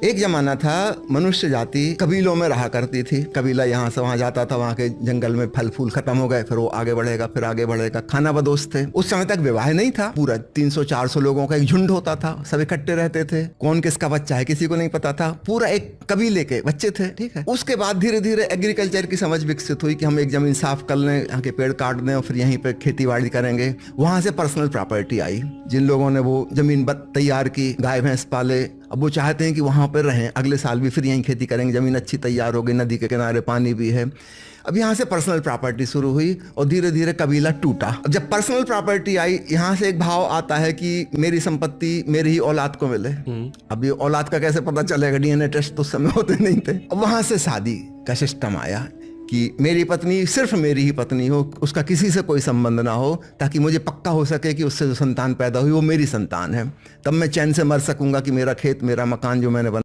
एक जमाना था, मनुष्य जाति कबीलों में रहा करती थी। कबीला यहाँ से वहां जाता था, वहां के जंगल में फल फूल खत्म हो गए, फिर वो आगे बढ़ेगा, फिर आगे बढ़ेगा। खाना बदोश थे। उस समय तक विवाह नहीं था। पूरा 300-400 लोगों का एक झुंड होता था, सब इकट्ठे रहते थे। कौन किसका बच्चा है किसी को नहीं पता था। पूरा एक कबीले के बच्चे थे, ठीक है। उसके बाद धीरे धीरे एग्रीकल्चर की समझ विकसित हुई कि हम एक जमीन साफ कर लें, यहाँ के पेड़ काट दें और फिर यहीं पे खेती बाड़ी करेंगे। वहां से पर्सनल प्रॉपर्टी आई। जिन लोगों ने वो जमीन तैयार की, गाय भैंस पाले, अब वो चाहते हैं कि वहां पर रहें, अगले साल भी फिर यहीं खेती करेंगे। जमीन अच्छी तैयार हो गई, नदी के किनारे पानी भी है। अब यहाँ से पर्सनल प्रॉपर्टी शुरू हुई और धीरे धीरे कबीला टूटा। अब जब पर्सनल प्रॉपर्टी आई, यहाँ से एक भाव आता है कि मेरी संपत्ति मेरी ही औलाद को मिले। अब ये औलाद का कैसे पता चलेगा, डीएनए टेस्ट तो उस समय होते नहीं थे। अब वहां से शादी का सिस्टम आया कि मेरी पत्नी सिर्फ मेरी ही पत्नी हो, उसका किसी से कोई संबंध ना हो, ताकि मुझे पक्का हो सके कि उससे जो संतान पैदा हुई वो मेरी संतान है। तब मैं चैन से मर सकूंगा कि मेरा खेत, मेरा मकान जो मैंने